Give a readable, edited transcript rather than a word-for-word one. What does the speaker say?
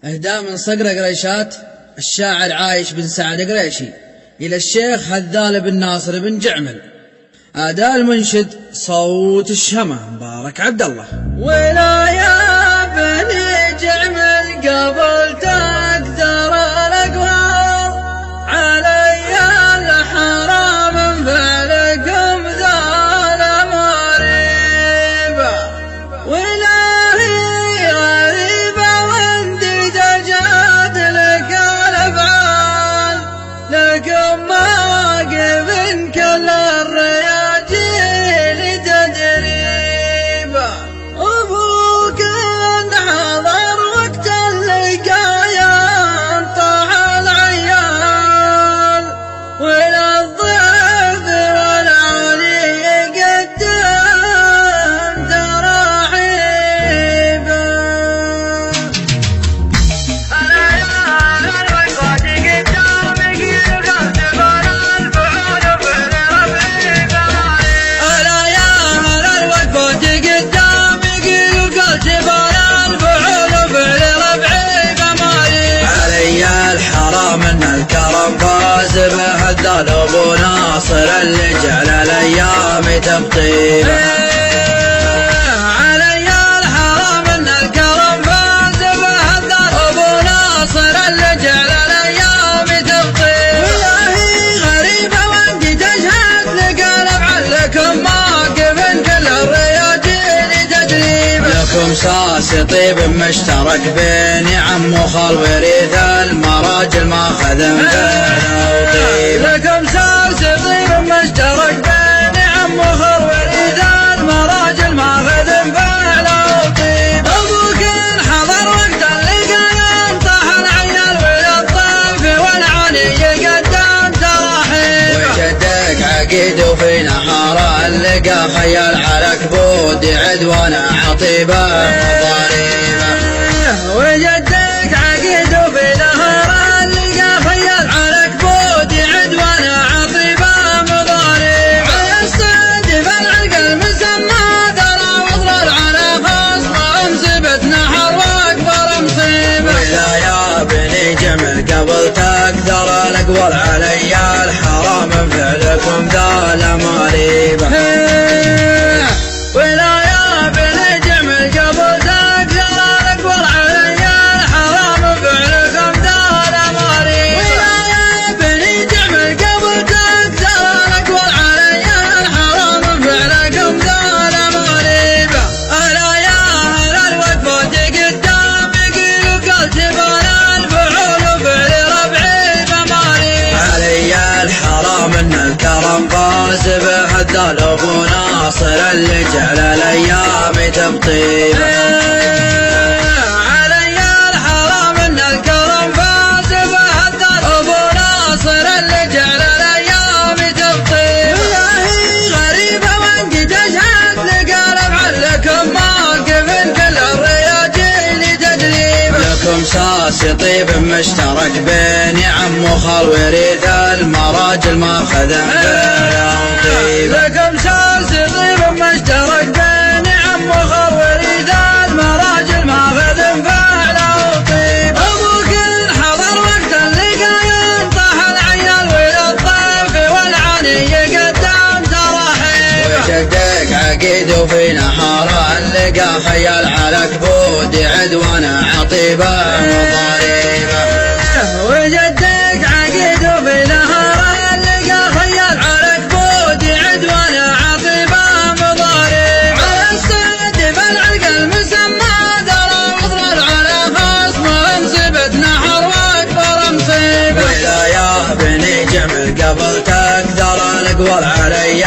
إهداء من صقر قريشات الشاعر عايش بن سعد قريشي إلى الشيخ هذال بن ناصر بن جعمل. أداء المنشد صوت الشمة مبارك عبد الله. ولا يا بني جعمل قبل تكثر الأقوال علي الحرام فلكم ذا المريبة والهي غريبة وانت تجاد لك الأفعال لكم واقف كل الرياجيل تدريبا أبوك حضر وقت اللقايا طاح العيال وللضيف والعلي قدام تراحيبا. من الكرم فاز به هذال أبو ناصر اللي جعل الأيام تبطيبه. علي الحرام من الكرم فاز به هذال أبو ناصر اللي جعل الأيام تبطيبه. والله غريبة وانت تشهد لك الأفعال لكم واقف كل الرياجيل تدريبه. لكم ساس طيب مشترك بين عم وخال وريث المراجل ماخذ فعله وطيب. لكم ساس طيب مشترك بين عم وخال وريث المراجل ماخذ فعله وطيب. أبوك حضر وقت اللقايا طاح العيال وللطيف والعلي قدام تراحيب. وجدك عقيد وفي نهار اللقى خيال على كبود عدوان عطيبه ضريبه. وجدك عقيد وفي نهار اللقى خيال على كبود عدوان عطيبه مضاريبه. يستهدف العرق المسمى ترى واضرر على خصمه امسبت نحر واكبر مصيبه. ولا يا بني جمل قبل تكثر الاقوال علي الحرام فعلكم ذا المريبه. ولا يا بني جمل قبل تكثر الاقوال علي الحرام فعلكم ذا المريبه. ولا يا بني جمل قبل تكثر الاقوال علي الحرام فعلكم ذا المريبه. الا يا اهل الوقفات قدام يقيلوا كالجبال الفعول وفعل ربعي بماريبه. علي الحرام ان الكرم فاز به هذال ابو ناصر اللي جعل الايام تبطيبه. علي الحرام ان الكرم فاز به هذال ابو ناصر اللي جعل الايام تبطيبه. والله غريبه وانت تشهد لك الافعال لكم واقف كل الرياجيل تدريبه. لكم ساس طيب مشترك بين عم وخال وريث المراجل ماخذ فعله وطيبه. لكم ساس طيب مشترك بين عم وخال وريث المراجل ماخذ فعله وطيبه. أبوك حضر وقت اللقايا طاح العيال وللطيف والعلي قدام تراحيبه. وجدك عقيد وفي نهار اللقى خيال على كبود عدوان عطيبه مضاريبه. وجدك عقيد وفي نهار اللقى خيال على كبود عدوان عطيبه مضاريبه. يستهدف العرق المسمى ترى واضرر على خصمه امسبت نحر واكبر مصيبه. ولا يا بني جمل قبل تكثر الاقوال علي